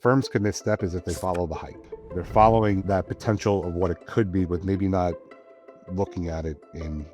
Firms can misstep is if they follow the hype. They're following that potential of what it could be, with maybe not looking at it in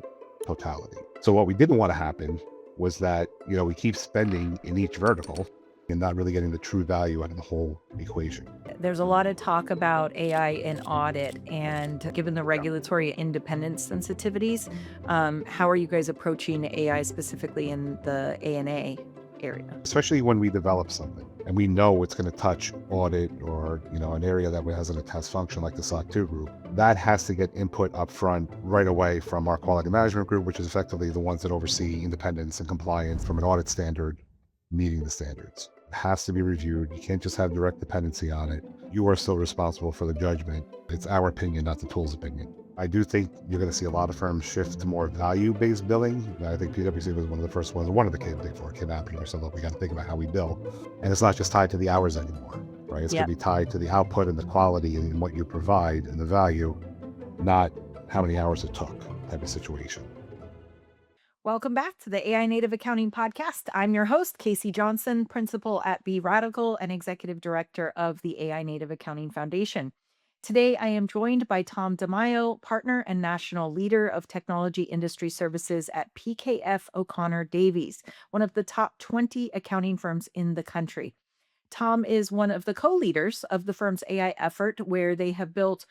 totality. So what we didn't want to happen was that, we keep spending in each vertical and not really getting the true value out of the whole equation. There's a lot of talk about AI in audit, and given the regulatory independence sensitivities, how are you guys approaching AI specifically in the A&A area? Especially when we develop something and we know it's going to touch audit or, an area that has an attest function like the SOC 2 group, that has to get input up front right away from our quality management group, which is effectively the ones that oversee independence and compliance from an audit standard, meeting the standards. It has to be reviewed. You can't just have direct dependency on it. You are still responsible for the judgment. It's our opinion, not the tool's opinion. I do think you're going to see a lot of firms shift to more value-based billing. I think PwC was one of the first ones. One of the big four came out and said, "Look, we got to think about how we bill," and it's not just tied to the hours anymore, right? It's going Yeah. to be tied to the output and the quality and what you provide and the value, not how many hours it took, type of situation. Welcome back to the AI Native Accounting Podcast. I'm your host, Casey Johnson, principal at B Radical and executive director of the AI Native Accounting Foundation. Today, I am joined by Tom DeMayo, partner and national leader of technology industry services at PKF O'Connor Davies, one of the top 20 accounting firms in the country. Tom is one of the co-leaders of the firm's AI effort, where they have built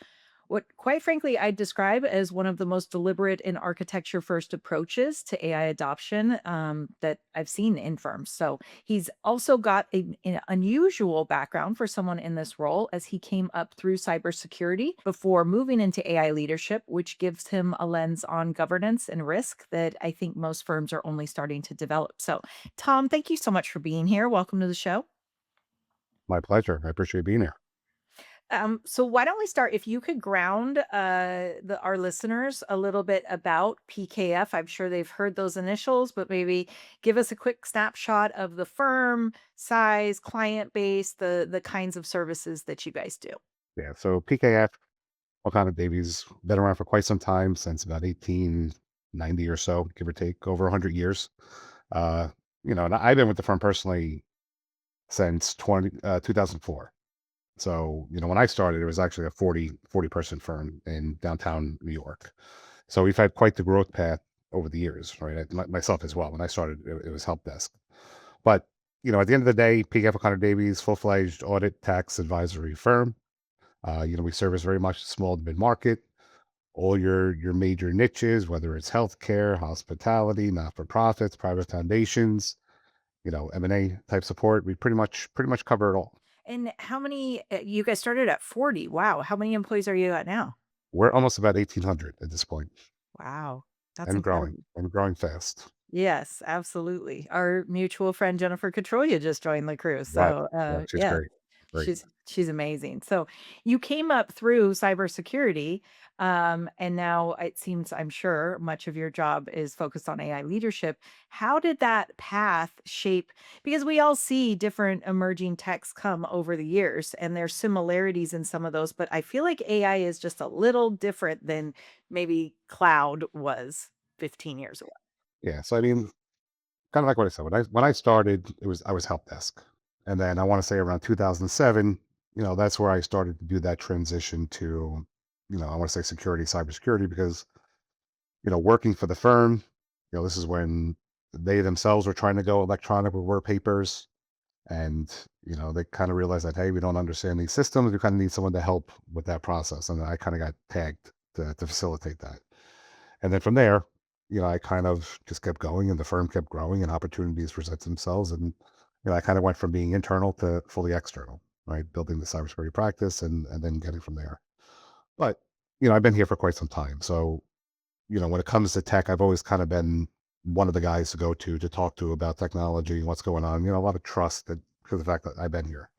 what, quite frankly, I describe as one of the most deliberate and architecture first approaches to AI adoption that I've seen in firms. So he's also got an unusual background for someone in this role, as he came up through cybersecurity before moving into AI leadership, which gives him a lens on governance and risk that I think most firms are only starting to develop. So, Tom, thank you so much for being here. Welcome to the show. My pleasure. I appreciate being here. So why don't we start? If you could ground our listeners a little bit about PKF. I'm sure they've heard those initials, but maybe give us a quick snapshot of the firm, size, client base, the kinds of services that you guys do. Yeah. So PKF O'Connor Davies been around for quite some time, since about 1890 or so, give or take, over 100 years. Uh, and I've been with the firm personally since 2004. So, when I started, it was actually a 40 person firm in downtown New York. So we've had quite the growth path over the years, right? Myself as well. When I started, it was help desk. But, at the end of the day, PKF O'Connor Davies, full-fledged audit tax advisory firm. We service very much the small to mid-market, all your major niches, whether it's healthcare, hospitality, not-for-profits, private foundations, M&A type support. We pretty much cover it all. And how many, you guys started at 40. Wow. How many employees are you at now? We're almost about 1,800 at this point, Wow. That's and growing, incredible. and growing fast. Yes, absolutely. Our mutual friend Jennifer Catroya just joined the crew. Right. So, Yeah, she's yeah, great. Great. she's amazing. So, you came up through cybersecurity, and now it seems, I'm sure, much of your job is focused on AI leadership. How did that path shape? Because we all see different emerging techs come over the years, and there's similarities in some of those, but I feel like AI is just a little different than maybe cloud was 15 years ago. Yeah, so I mean, kind of like what I said, when I started, I was help desk. And then I want to say around 2007, that's where I started to do that transition to, I want to say cybersecurity, because, working for the firm, this is when they themselves were trying to go electronic with work papers. And, they kind of realized that, hey, we don't understand these systems. We kind of need someone to help with that process. And I kind of got tagged to facilitate that. And then from there, I kind of just kept going, and the firm kept growing, and opportunities present themselves. And, I kind of went from being internal to fully external, right? Building the cybersecurity practice, and then getting from there. But, I've been here for quite some time. So, when it comes to tech, I've always kind of been one of the guys to go to talk to about technology and what's going on. A lot of trust, that because of the fact that I've been here.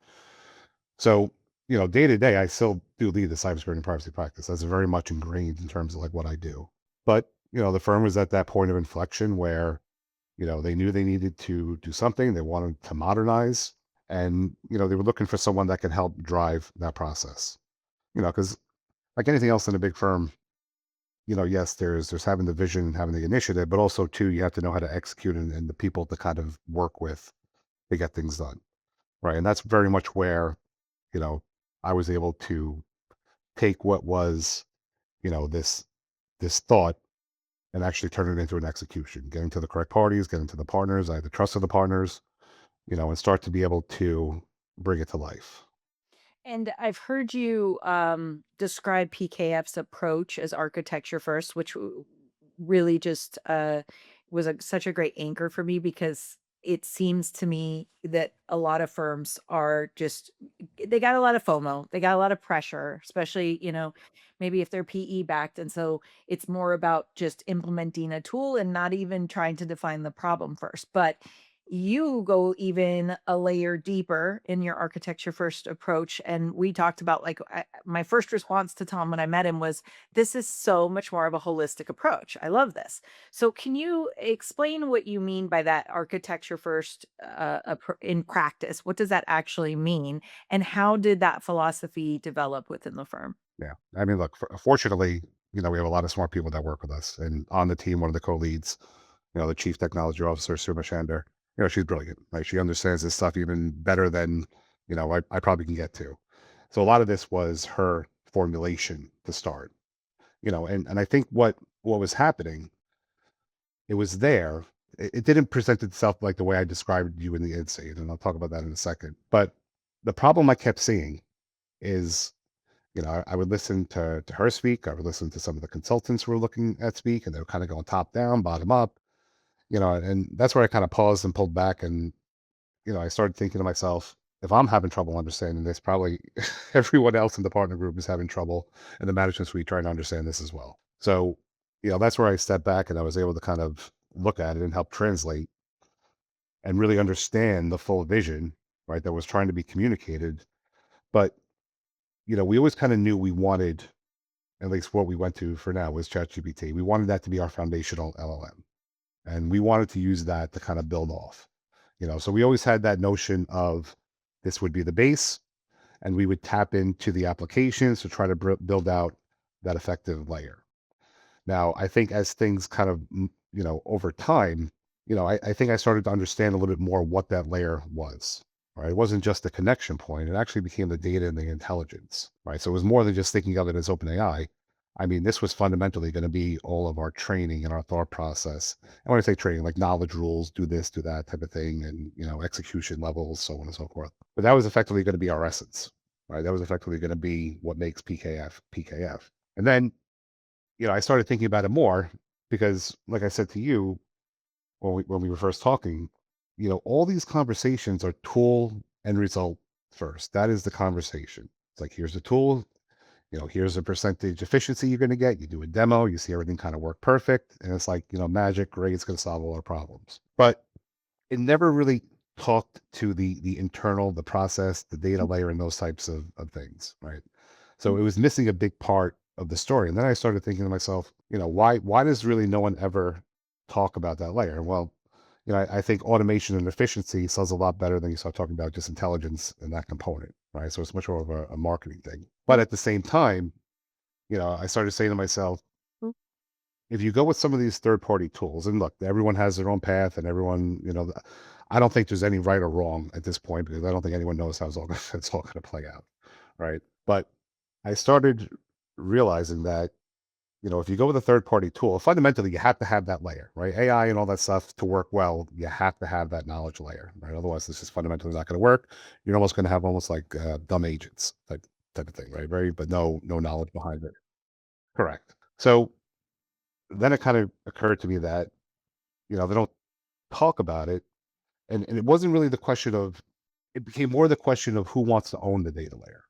So, day to day, I still do lead the cybersecurity and privacy practice. That's very much ingrained in terms of like what I do. But, the firm was at that point of inflection where, they knew they needed to do something. They wanted to modernize, and, they were looking for someone that could help drive that process. Because like anything else in a big firm, yes, there's having the vision, having the initiative, but also too, you have to know how to execute, and the people to kind of work with to get things done. Right. And that's very much where, you know, I was able to take what was, this thought and actually turn it into an execution, getting to the correct parties, getting to the partners. I had the trust of the partners, and start to be able to bring it to life. And I've heard you describe PKF's approach as architecture first, which really just was such a great anchor for me because it seems to me that a lot of firms are just, they got a lot of FOMO, they got a lot of pressure, especially, maybe if they're PE backed. And so it's more about just implementing a tool and not even trying to define the problem first. But you go even a layer deeper in your architecture first approach. And we talked about, like, my first response to Tom when I met him was, this is so much more of a holistic approach. I love this. So can you explain what you mean by that architecture first in practice? What does that actually mean? And how did that philosophy develop within the firm? Yeah. I mean, look, fortunately, we have a lot of smart people that work with us. And on the team, one of the co-leads, the chief technology officer, Suma Shander, she's brilliant. Like, she understands this stuff even better than, I probably can get to. So a lot of this was her formulation to start, and I think what was happening, it was there. It didn't present itself like the way I described you in the insight, and I'll talk about that in a second. But the problem I kept seeing is, I would listen to her speak. I would listen to some of the consultants who were looking at speak, and they were kind of going top down, bottom up, and that's where I kind of paused and pulled back. And, I started thinking to myself, if I'm having trouble understanding this, probably everyone else in the partner group is having trouble in the management suite trying to understand this as well. So, that's where I stepped back and I was able to kind of look at it and help translate and really understand the full vision, right, that was trying to be communicated. But, we always kind of knew we wanted, at least what we went to for now was ChatGPT. We wanted that to be our foundational LLM. And we wanted to use that to kind of build off, So we always had that notion of this would be the base, and we would tap into the applications to try to build out that effective layer. Now, I think as things kind of, over time, I think I started to understand a little bit more what that layer was. Right. It wasn't just the connection point. It actually became the data and the intelligence. Right. So it was more than just thinking of it as OpenAI. I mean, this was fundamentally going to be all of our training and our thought process. And when I say training, like knowledge rules, do this, do that type of thing, and execution levels, so on and so forth. But that was effectively going to be our essence. Right. That was effectively going to be what makes PKF PKF. And then I started thinking about it more because, like I said to you when we were first talking, all these conversations are tool and result first. That is the conversation. It's like, here's the tool, here's the percentage efficiency you're going to get. You do a demo, you see everything kind of work perfect, and it's like, magic, great, it's going to solve all our problems. But it never really talked to the internal, the process, the data layer, and those types of things, right? So it was missing a big part of the story. And then I started thinking to myself, why does really no one ever talk about that layer? Well, I think automation and efficiency sells a lot better than you start talking about just intelligence and that component, right? So it's much more of a marketing thing. But at the same time, I started saying to myself, if you go with some of these third party tools, and look, everyone has their own path, and everyone, I don't think there's any right or wrong at this point because I don't think anyone knows how it's all going to play out, right? But I started realizing that, if you go with a third party tool, fundamentally you have to have that layer, right? AI and all that stuff to work well, you have to have that knowledge layer, right? Otherwise, this is fundamentally not going to work. You're almost going to have almost like dumb agents type of thing, right? Very, but no knowledge behind it. Correct. So then it kind of occurred to me that they don't talk about it, and it wasn't really the question of. It became more the question of who wants to own the data layer,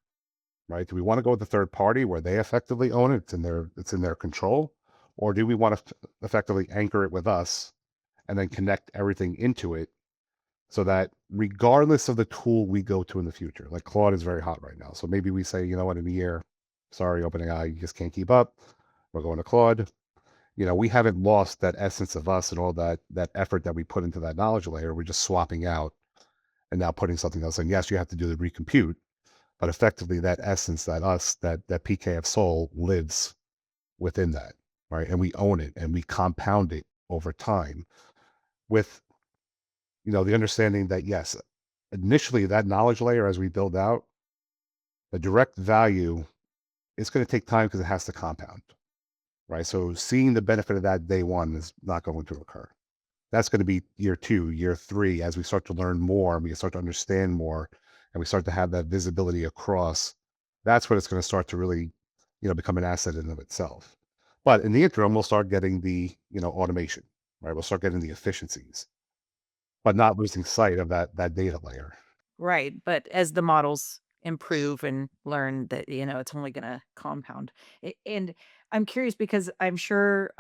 right? Do we want to go with the third party where they effectively own it? It's in their control, or do we want to effectively anchor it with us and then connect everything into it so that regardless of the tool we go to in the future, like Claude is very hot right now. So maybe we say, you know what, in a year, sorry, OpenAI, you just can't keep up. We're going to Claude. We haven't lost that essence of us and all that effort that we put into that knowledge layer. We're just swapping out and now putting something else in. Yes, you have to do the recompute, but effectively that essence, that us, that PKF soul lives within that, right? And we own it and we compound it over time with, the understanding that yes, initially that knowledge layer as we build out, The direct value is going to take time because it has to compound, right? So seeing the benefit of that day one is not going to occur. That's going to be year two, year three, as we start to learn more and we start to understand more and we start to have that visibility across. That's when it's going to start to really, become an asset in and of itself. But in the interim, we'll start getting the, automation, right? We'll start getting the efficiencies, but not losing sight of that data layer. Right, but as the models improve and learn that, it's only gonna compound. And I'm curious because I'm sure,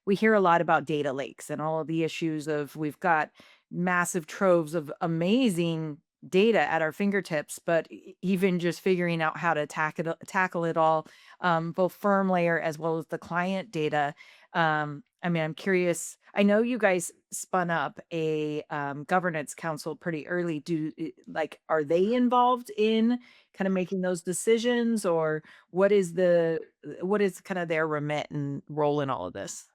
we hear a lot about data lakes and all of the issues of we've got massive troves of amazing data at our fingertips, but even just figuring out how to tackle it all, both firm layer as well as the client data. I mean, I'm curious. I know you guys spun up a governance council pretty early. Are they involved in kind of making those decisions, or what is kind of their remit and role in all of this?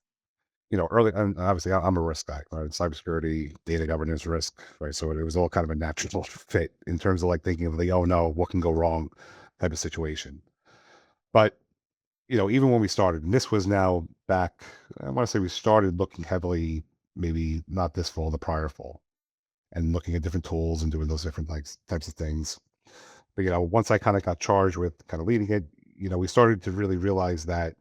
Early, and obviously I'm a risk guy, right? Cybersecurity, data governance, risk, right? So it was all kind of a natural fit in terms of like thinking of the, oh no, what can go wrong type of situation. But even when we started, and this was now back, I want to say we started looking heavily, maybe not this fall, the prior fall, and looking at different tools and doing those different types of things. But once I kind of got charged with kind of leading it, we started to really realize that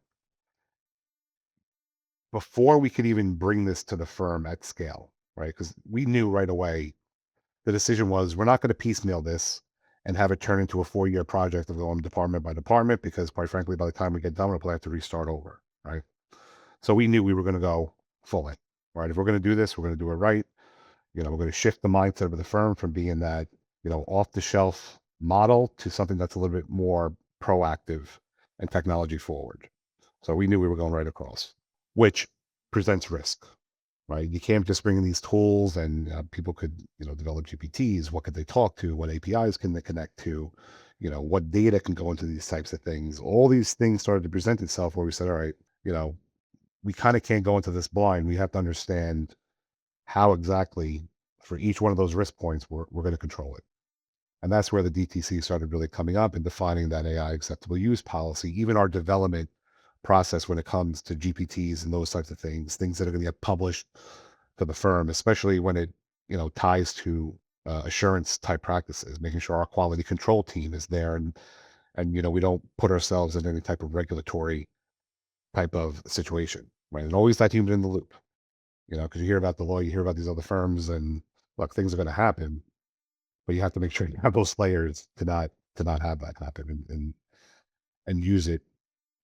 before we could even bring this to the firm at scale, right? Because we knew right away the decision was we're not going to piecemeal this and have it turn into a 4-year project of going department by department, because quite frankly, by the time we get done, we'll probably have to restart over, right? So we knew we were going to go full in, right? If we're going to do this, we're going to do it right. We're going to shift the mindset of the firm from being that, off the shelf model to something that's a little bit more proactive and technology forward. So we knew we were going right across, which presents risk, right? You can't just bring in these tools and people could, develop GPTs. What could they talk to? What APIs can they connect to? What data can go into these types of things? All these things started to present itself where we said, all right, you know, we kind of can't go into this blind. We have to understand how exactly for each one of those risk points we're going to control it. And that's where the DTC started really coming up and defining that AI acceptable use policy, even our development process when it comes to GPTs and those types of things that are going to get published to the firm, especially when it, ties to assurance type practices, making sure our quality control team is there and, we don't put ourselves in any type of regulatory type of situation, right? And always that human in the loop, because you hear about the law, you hear about these other firms and look, things are going to happen, but you have to make sure you have those layers to not have that happen and use it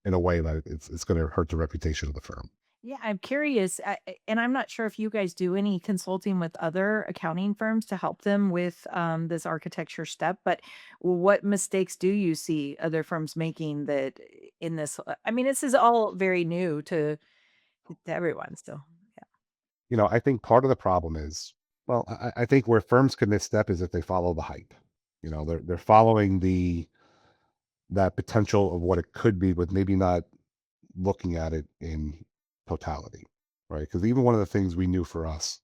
in a way that it's going to hurt the reputation of the firm. Yeah, I'm curious, and I'm not sure if you guys do any consulting with other accounting firms to help them with this architecture step, but what mistakes do you see other firms making that in this? I mean, this is all very new to everyone still. I think part of the problem is, well, I think where firms can misstep is if they follow the hype. They're following the that potential of what it could be, but maybe not looking at it in totality, right? Because even one of the things we knew for us,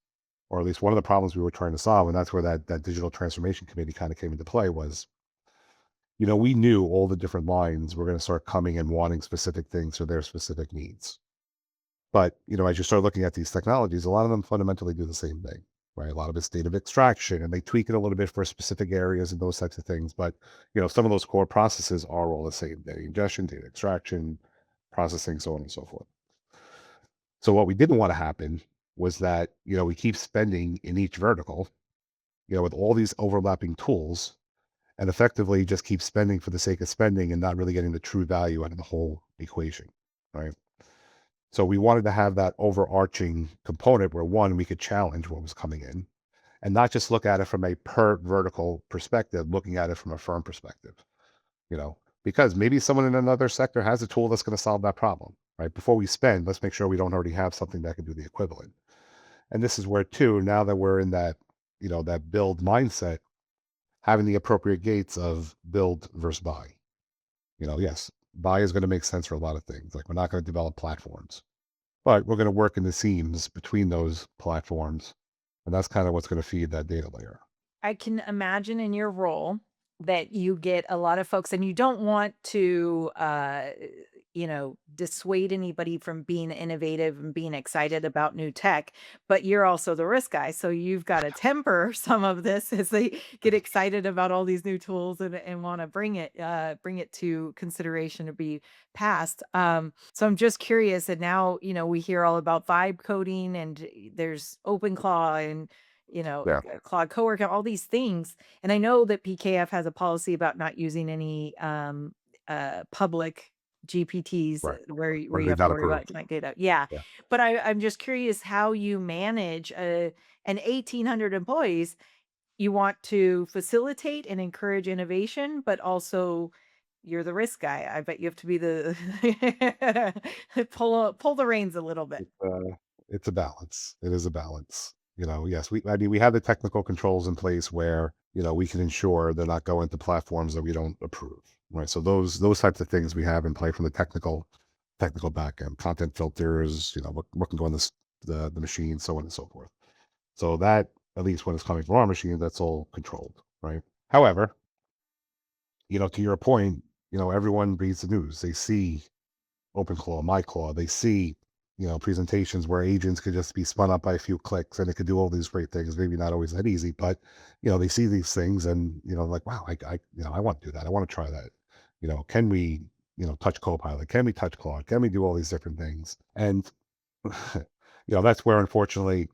or at least one of the problems we were trying to solve, and that's where that digital transformation committee kind of came into play was, we knew all the different lines were going to start coming and wanting specific things for their specific needs. But, as you start looking at these technologies, a lot of them fundamentally do the same thing, right? A lot of it's data extraction and they tweak it a little bit for specific areas and those types of things. But, some of those core processes are all the same: data ingestion, data extraction, processing, so on and so forth. So what we didn't want to happen was that, we keep spending in each vertical, with all these overlapping tools and effectively just keep spending for the sake of spending and not really getting the true value out of the whole equation, right? So we wanted to have that overarching component where one, we could challenge what was coming in and not just look at it from a per vertical perspective, looking at it from a firm perspective, you know, because maybe someone in another sector has a tool that's going to solve that problem, right? Before we spend, let's make sure we don't already have something that can do the equivalent. And this is where too, now that we're in that, that build mindset, having the appropriate gates of build versus buy. Yes, buy is going to make sense for a lot of things. Like we're not going to develop platforms, but we're going to work in the seams between those platforms. And that's kind of what's going to feed that data layer. I can imagine in your role that you get a lot of folks, and you don't want to, dissuade anybody from being innovative and being excited about new tech, but you're also the risk guy. So you've got to temper some of this as they get excited about all these new tools and want to bring it to consideration to be passed. So I'm just curious. And now, we hear all about vibe coding and there's OpenClaw and, Yeah, Claude Coworker, all these things, and I know that PKF has a policy about not using any, public GPTs, right. where Or you they're have to not worry about approved. client data. Yeah. Yeah. But I'm just curious how you manage, an 1,800 employees. You want to facilitate and encourage innovation, but also you're the risk guy. I bet you have to be the pull the reins a little bit. It's a balance. It is a balance. Yes, I mean, we have the technical controls in place where, we can ensure they're not going to platforms that we don't approve. Right. So those types of things we have in play from the technical back end, content filters, what can go on the machine, so on and so forth. So that, at least when it's coming from our machine, that's all controlled. Right. However, to your point, everyone reads the news. They see OpenClaw, MyClaw. They see, presentations where agents could just be spun up by a few clicks and it could do all these great things. Maybe not always that easy, but they see these things and like, wow, I want to do that. I want to try that. Can we, touch Copilot? Can we touch Claude? Can we do all these different things? And that's where, unfortunately,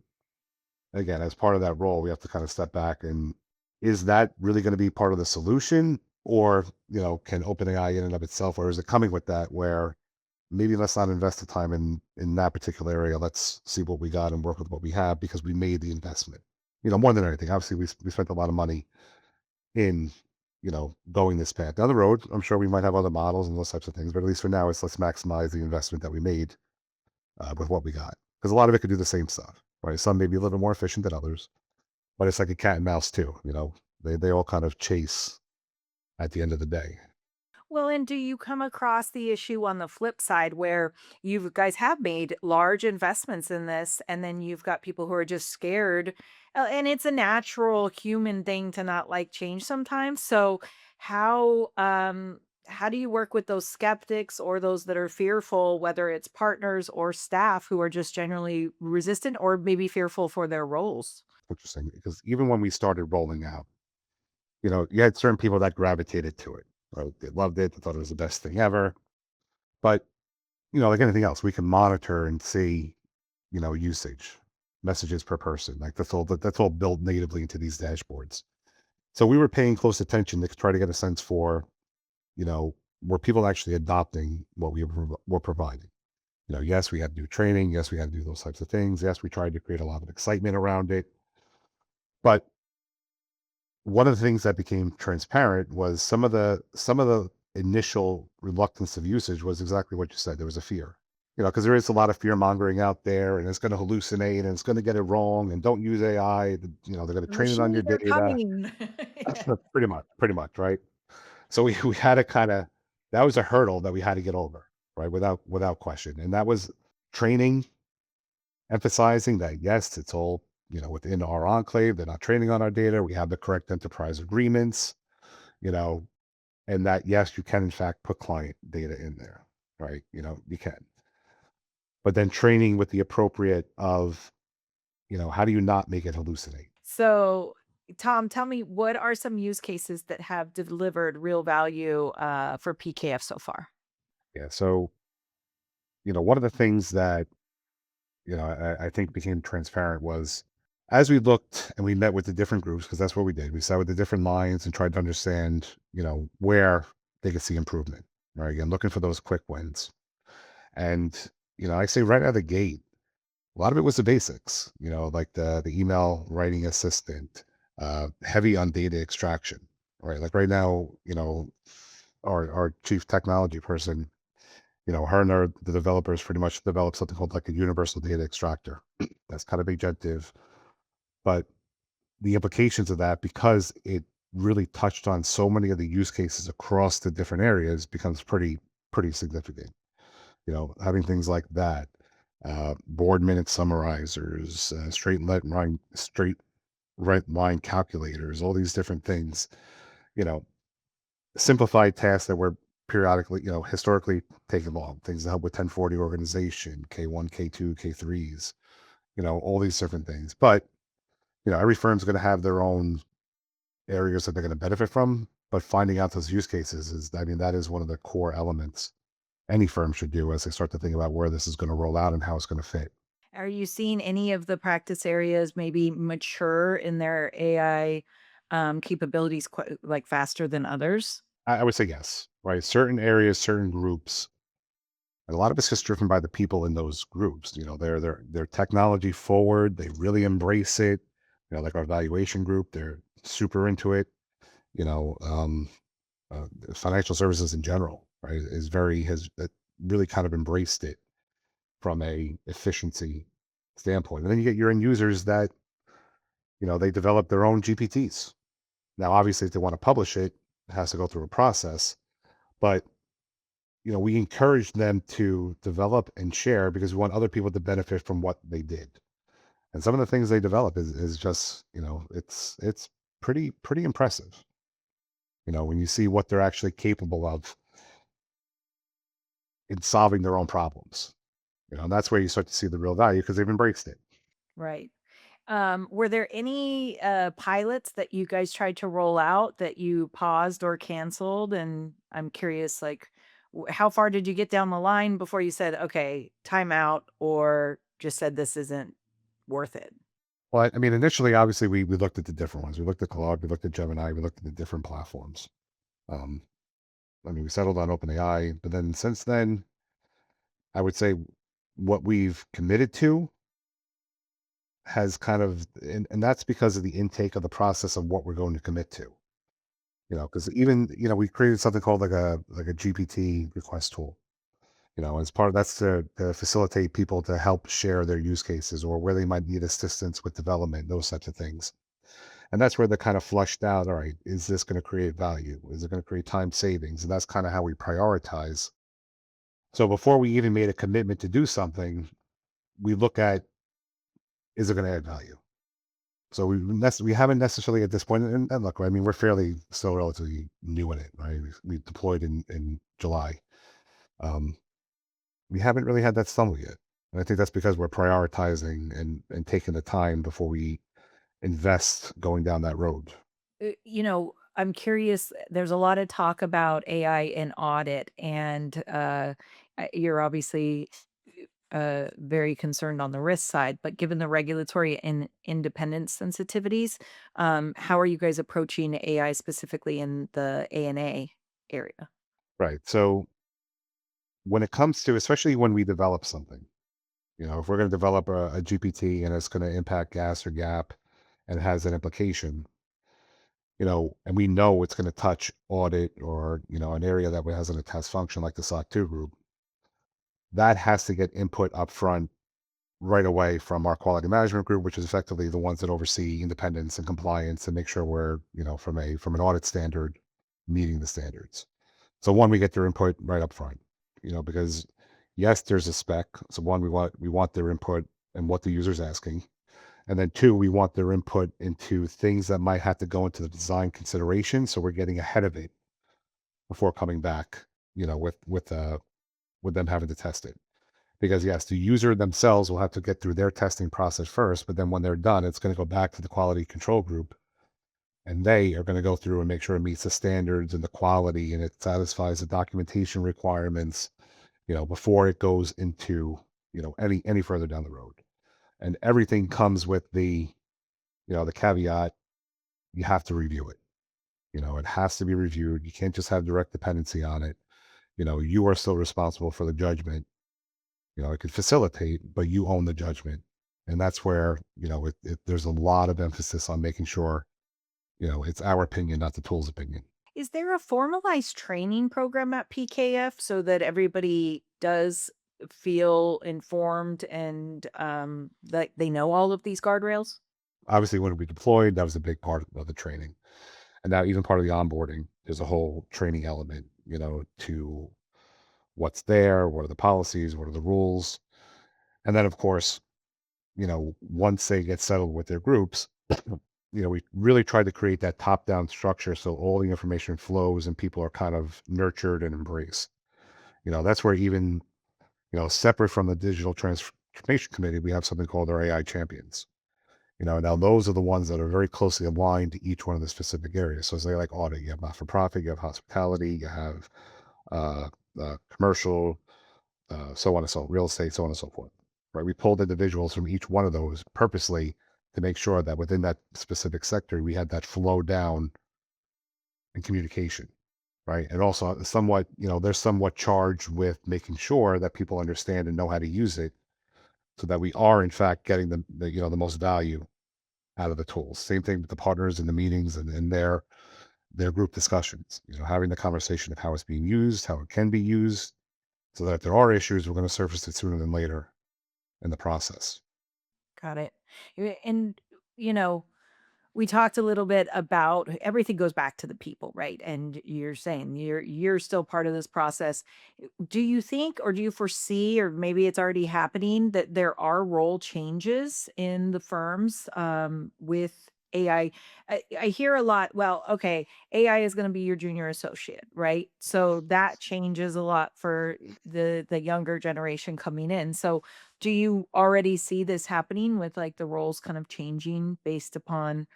again, as part of that role, we have to kind of step back and, is that really going to be part of the solution? Or, can OpenAI in and of itself, or is it coming with that where maybe let's not invest the time in that particular area. Let's see what we got and work with what we have because we made the investment. More than anything, obviously we spent a lot of money in going this path. Down the road, I'm sure we might have other models and those types of things, but at least for now, it's let's maximize the investment that we made with what we got, because a lot of it could do the same stuff, right? Some may be a little bit more efficient than others, but it's like a cat and mouse too. They all kind of chase at the end of the day. Well, and do you come across the issue on the flip side where you guys have made large investments in this, and then you've got people who are just scared? And it's a natural human thing to not like change sometimes. So, how do you work with those skeptics or those that are fearful, whether it's partners or staff who are just generally resistant or maybe fearful for their roles? Interesting, because even when we started rolling out, you had certain people that gravitated to it, right? They loved it. They thought it was the best thing ever. But, like anything else, we can monitor and see, usage, messages per person. Like that's all built natively into these dashboards. So we were paying close attention to try to get a sense for, were people actually adopting what were providing? Yes, we had to do training. Yes, we had to do those types of things. Yes, we tried to create a lot of excitement around it. But one of the things that became transparent was some of the initial reluctance of usage was exactly what you said. There was a fear, because there is a lot of fear mongering out there, and it's going to hallucinate, and it's going to get it wrong, and don't use AI. They're going to The train it on your machines are data. coming. Yeah. Pretty much, right? So we had to kind of, that was a hurdle that we had to get over, right? Without question, and that was training, emphasizing that yes, it's all within our enclave. They're not training on our data. We have the correct enterprise agreements, you know, and that yes, you can in fact put client data in there, right? You can, but then training with the appropriate of, how do you not make it hallucinate? So, Tom, tell me, what are some use cases that have delivered real value for PKF so far? Yeah. So, one of the things that, I think became transparent was, as we looked and we met with the different groups, because that's what we did. We sat with the different lines and tried to understand, where they could see improvement, right? Again, looking for those quick wins. And, I say right out of the gate, a lot of it was the basics, like the email writing assistant, heavy on data extraction, right? Like right now, our chief technology person, her and the developers pretty much developed something called like a universal data extractor. That's kind of agentive, but the implications of that, because it really touched on so many of the use cases across the different areas, becomes pretty significant. Having things like that, board minute summarizers, straight red line calculators, all these different things. simplified tasks that were periodically, historically taken long. Things that help with 1040 organization, K1, K2, K3s, all these different things. But, every firm's going to have their own areas that they're going to benefit from. But finding out those use cases that is one of the core elements any firm should do as they start to think about where this is going to roll out and how it's going to fit. Are you seeing any of the practice areas maybe mature in their AI capabilities like faster than others? I would say yes, right? Certain areas, certain groups, and a lot of it's just driven by the people in those groups. They're technology forward. They really embrace it. Like our valuation group, they're super into it. You know, um, Financial services in general, right, has really kind of embraced it from a efficiency standpoint. And then you get your end users that they develop their own GPTs. Now, obviously, if they want to publish it, it has to go through a process. But we encourage them to develop and share because we want other people to benefit from what they did. And some of the things they develop is just, it's pretty impressive. When you see what they're actually capable of in solving their own problems. And that's where you start to see the real value because they've embraced it. Right. Were there any pilots that you guys tried to roll out that you paused or canceled? And I'm curious, like, how far did you get down the line before you said, okay, time out, or just said this isn't worth it? Well, I mean, initially, obviously, we looked at the different ones. We looked at Claude, we looked at Gemini, we looked at the different platforms. Um, I mean, we settled on OpenAI, but then since then, I would say what we've committed to has kind of, and that's because of the intake of the process of what we're going to commit to. Because even we created something called like a GPT request tool. As part of that's to facilitate people to help share their use cases or where they might need assistance with development, those types of things. And that's where they kind of flushed out, all right, is this going to create value? Is it going to create time savings? And that's kind of how we prioritize. So before we even made a commitment to do something, we look at, is it going to add value? So we haven't necessarily at this point, and look, I mean, we're fairly still relatively new in it, right? We deployed in July. Um, we haven't really had that stumble yet. And I think that's because we're prioritizing and taking the time before we invest going down that road. I'm curious. There's a lot of talk about AI in audit, and you're obviously very concerned on the risk side. But given the regulatory and independence sensitivities, how are you guys approaching AI specifically in the A&A area? Right. So when it comes to, especially when we develop something, if we're going to develop a GPT and it's going to impact gas or gap and it has an implication, and we know it's going to touch audit or, an area that has an test function like the SOC 2 group, that has to get input up front right away from our quality management group, which is effectively the ones that oversee independence and compliance and make sure we're, from an audit standard, meeting the standards. So one, we get their input right up front, because yes, there's a spec. So one, we want their input and what the user's asking. And then two, we want their input into things that might have to go into the design consideration. So we're getting ahead of it before coming back, with them having to test it. Because yes, the user themselves will have to get through their testing process first, but then when they're done, it's going to go back to the quality control group and they are going to go through and make sure it meets the standards and the quality and it satisfies the documentation requirements, before it goes into, any further down the road. And everything comes with the caveat, you have to review it. It has to be reviewed. You can't just have direct dependency on it. You are still responsible for the judgment. It could facilitate, but you own the judgment. And that's where, there's a lot of emphasis on making sure, it's our opinion, not the tool's opinion. Is there a formalized training program at PKF so that everybody does feel informed and that they know all of these guardrails? Obviously, when we deployed, that was a big part of the training. And now even part of the onboarding, there's a whole training element, to what's there, what are the policies, what are the rules. And then of course, once they get settled with their groups, we really tried to create that top-down structure so all the information flows and people are kind of nurtured and embraced. That's where even, separate from the digital transformation committee, we have something called our AI champions. Now those are the ones that are very closely aligned to each one of the specific areas. So say like audit, you have not for profit, you have hospitality, you have uh, commercial, so on and so real estate, so on and so forth. Right? We pulled individuals from each one of those purposely to make sure that within that specific sector we had that flow down in communication. Right. And also somewhat, they're somewhat charged with making sure that people understand and know how to use it so that we are in fact getting the most value out of the tools. Same thing with the partners in the meetings and in their group discussions, having the conversation of how it's being used, how it can be used, so that if there are issues, we're going to surface it sooner than later in the process. Got it. And, you know, we talked a little bit about everything goes back to the people, right? And you're saying you're still part of this process. Do you think or do you foresee or maybe it's already happening that there are role changes in the firms with AI? I hear a lot, well, okay, AI is going to be your junior associate, right? So that changes a lot for the younger generation coming in. So do you already see this happening with like the roles kind of changing based upon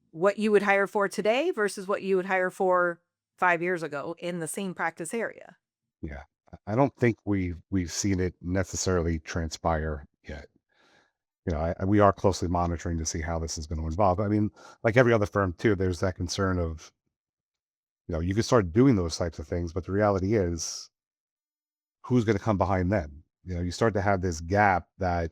what you would hire for today versus what you would hire for 5 years ago in the same practice area? Yeah. I don't think we've seen it necessarily transpire yet. We are closely monitoring to see how this is going to evolve. I mean, like every other firm too, there's that concern of, you can start doing those types of things, but the reality is who's going to come behind them? You start to have this gap that,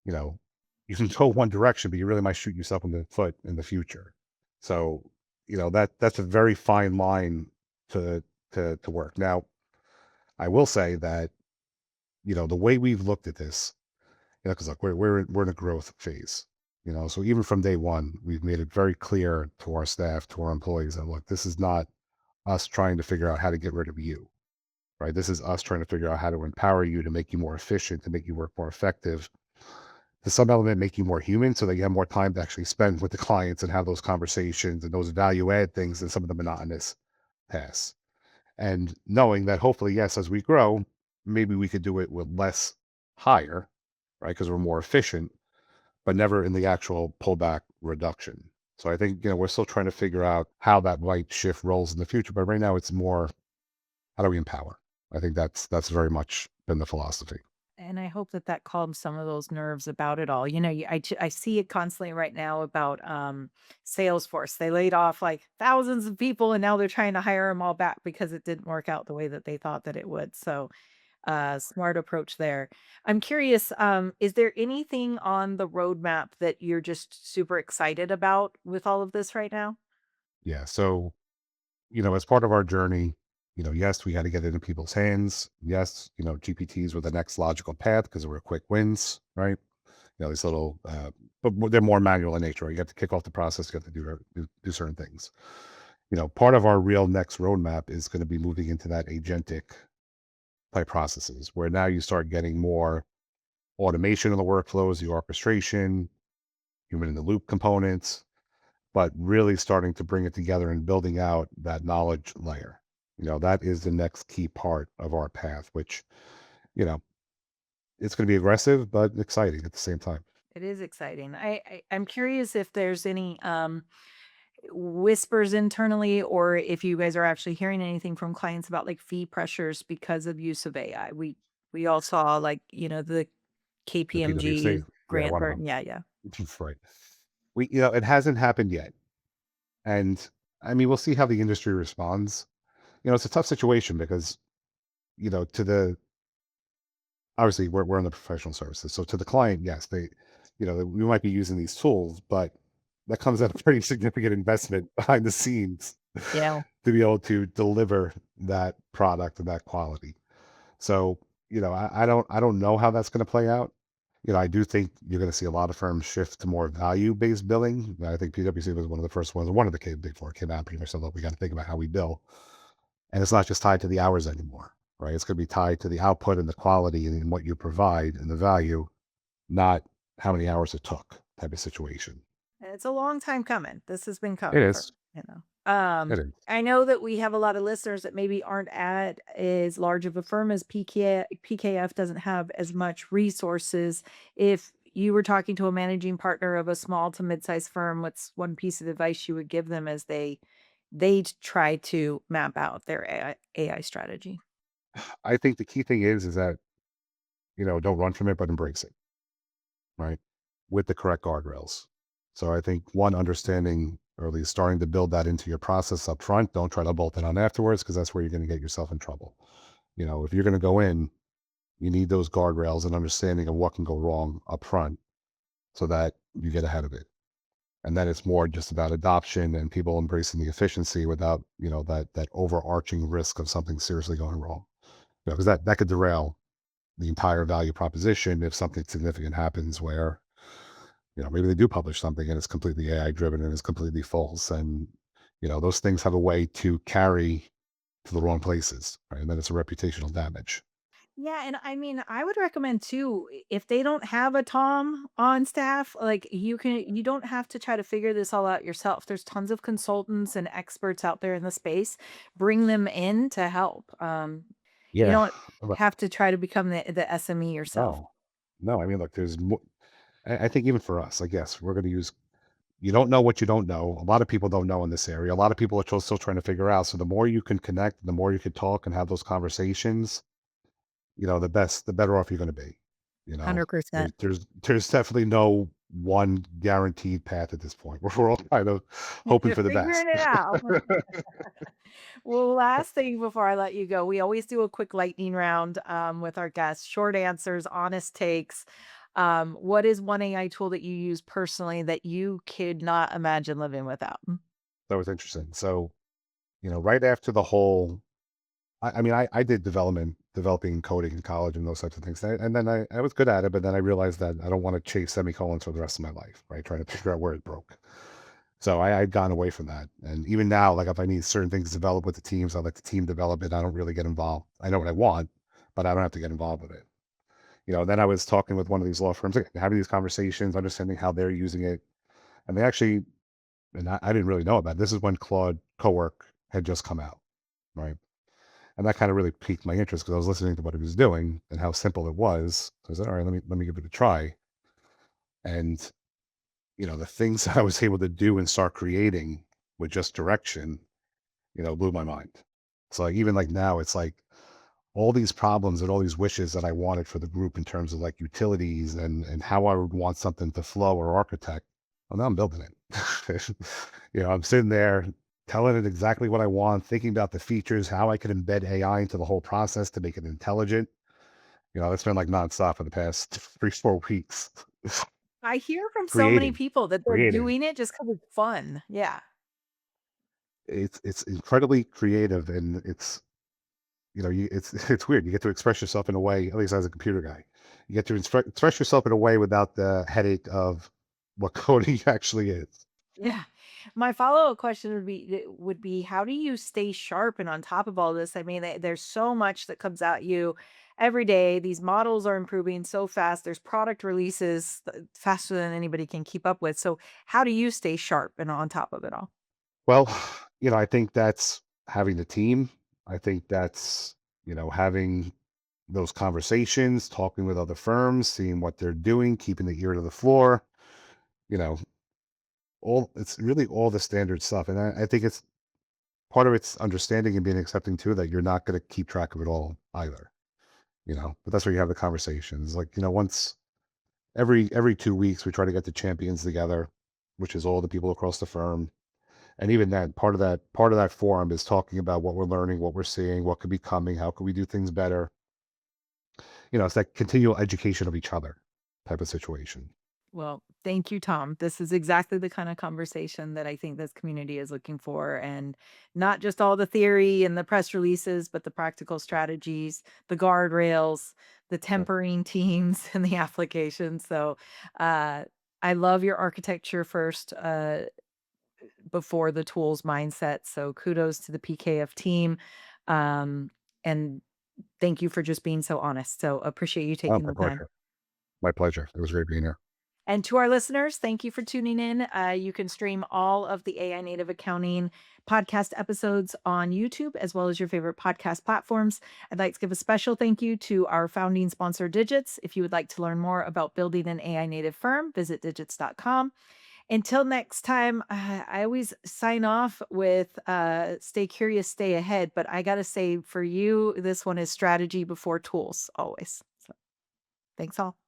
you know, you can go one direction, but you really might shoot yourself in the foot in the future. So, that's a very fine line to to work. Now, I will say that, the way we've looked at this, because look, we're in a growth phase. So even from day one, we've made it very clear to our staff, to our employees that look, this is not us trying to figure out how to get rid of you, right? This is us trying to figure out how to empower you to make you more efficient, to make you work more effective, to some element make you more human so that you have more time to actually spend with the clients and have those conversations and those value add things and some of the monotonous tasks. And knowing that hopefully, yes, as we grow, maybe we could do it with less hire, right? Because we're more efficient, but never in the actual pullback reduction. So I think, we're still trying to figure out how that might shift roles in the future. But right now it's more, how do we empower? I think that's very much been the philosophy. And I hope that that calms some of those nerves about it all. I see it constantly right now about Salesforce. They laid off like thousands of people and now they're trying to hire them all back because it didn't work out the way that they thought that it would. So, smart approach there. I'm curious, is there anything on the roadmap that you're just super excited about with all of this right now? Yeah. So, as part of our journey, yes, we had to get it in people's hands. Yes, GPTs were the next logical path because they were quick wins, right? These little, but they're more manual in nature. Right? You have to kick off the process. You have to do certain things. Part of our real next roadmap is going to be moving into that agentic type processes where now you start getting more automation of the workflows, the orchestration, human in the loop components, but really starting to bring it together and building out that knowledge layer. That is the next key part of our path, which, you know, it's going to be aggressive, but exciting at the same time. It is exciting. I'm curious if there's any whispers internally or if you guys are actually hearing anything from clients about like fee pressures because of use of AI. We all saw like, the The PwC, KPMG yeah, grant one of burden. them. Yeah, yeah. Right. It hasn't happened yet. And I mean, we'll see how the industry responds. It's a tough situation because, to the obviously we're in the professional services. So to the client, yes, we might be using these tools, but that comes at a pretty significant investment behind the scenes Yeah. to be able to deliver that product and that quality. So, I don't know how that's going to play out. I do think you're going to see a lot of firms shift to more value-based billing. I think PwC was one of the first ones. One of the big four came out pretty much said, "Look, we got to think about how we bill." And it's not just tied to the hours anymore, right? It's going to be tied to the output and the quality and what you provide and the value, not how many hours it took type of situation. it's a long time coming. This has been It coming for, is. you know. It is. I know that we have a lot of listeners that maybe aren't at as large of a firm as PKF doesn't have as much resources. If you were talking to a managing partner of a small to mid-sized firm, what's one piece of advice you would give them as they try to map out their AI strategy? I think the key thing is that, don't run from it, but embrace it, right? With the correct guardrails. So I think one understanding, or at least starting to build that into your process up front. Don't try to bolt it on afterwards, because that's where you're going to get yourself in trouble. If you're going to go in, you need those guardrails and understanding of what can go wrong up front so that you get ahead of it. And then it's more just about adoption and people embracing the efficiency without, that overarching risk of something seriously going wrong. Because that could derail the entire value proposition if something significant happens where, maybe they do publish something and it's completely AI driven and it's completely false. And, those things have a way to carry to the wrong places, right? And then it's a reputational damage. Yeah, and I mean, I would recommend too, if they don't have a Tom on staff, like you don't have to try to figure this all out yourself. There's tons of consultants and experts out there in the space. Bring them in to help. You Yeah. don't But have to try to become the SME yourself. no, no, I mean, look, there's more. I think even for us, I guess we're going to use, you don't know what you don't know. A lot of people don't know in this area. A lot of people are still trying to figure out. So the more you can connect, the more you can talk and have those conversations, the better off you're going to be. You know, there's 100%. there's there's definitely no one guaranteed path at this point. We're all kind of hoping You're for the figuring best. it out. Well, last thing before I let you go, we always do a quick lightning round with our guests. Short answers, honest takes. What is one AI tool that you use personally that you could not imagine living without? That was interesting. So, right after the whole, I mean, I did developing coding in college and those types of things. And then I was good at it, but then I realized that I don't want to chase semicolons for the rest of my life, right? Trying to figure out where it broke. So I'd gone away from that. And even now, like if I need certain things developed with the teams, I let the team develop it. I don't really get involved. I know what I want, but I don't have to get involved with it. Then I was talking with one of these law firms, like, having these conversations, understanding how they're using it. And they actually, and I didn't really know about it. This is when Claude Cowork had just come out, right? And that kind of really piqued my interest because I was listening to what he was doing and how simple it was. So I said, all right, let me give it a try. And the things that I was able to do and start creating with just direction, blew my mind. So like even like now, it's like all these problems and all these wishes that I wanted for the group in terms of like utilities and how I would want something to flow or architect. Well, now I'm building it. I'm sitting there telling it exactly what I want, thinking about the features, how I could embed AI into the whole process to make it intelligent. That's been like nonstop for the past 3, 4 weeks. I hear from so many creating, people that they're creating. doing it just because it's fun. Yeah. It's incredibly creative and it's it's weird. You get to express yourself in a way, at least as a computer guy. You get to express yourself in a way without the headache of what coding actually is. Yeah. My follow-up question would be how do you stay sharp and on top of all this? I mean, there's so much that comes at you every day. These models are improving so fast. There's product releases faster than anybody can keep up with. So, how do you stay sharp and on top of it all? Well, I think that's having the team. I think that's, having those conversations, talking with other firms, seeing what they're doing, keeping the ear to the floor, you know, it's really all the standard stuff. And I think it's part of it's understanding and being accepting too that you're not going to keep track of it all either, but that's where you have the conversations. Like, once every 2 weeks, we try to get the champions together, which is all the people across the firm. And even then, part of that forum is talking about what we're learning, what we're seeing, what could be coming, how could we do things better. It's that continual education of each other type of situation. Well, thank you, Tom. This is exactly the kind of conversation that I think this community is looking for. And not just all the theory and the press releases, but the practical strategies, the guardrails, the Yeah. tempering teams, and the applications. So uh, I love your architecture first before the tools mindset. So kudos to the PKF team. And thank you for just being so honest. So appreciate you Oh, taking my the time. pleasure. My pleasure. It was great being here. And to our listeners, thank you for tuning in. You can stream all of the AI Native Accounting podcast episodes on YouTube, as well as your favorite podcast platforms. I'd like to give a special thank you to our founding sponsor, Digits. If you would like to learn more about building an AI native firm, visit digits.com. Until next time, I always sign off with stay curious, stay ahead. But I got to say, for you, this one is strategy before tools, always. So thanks all.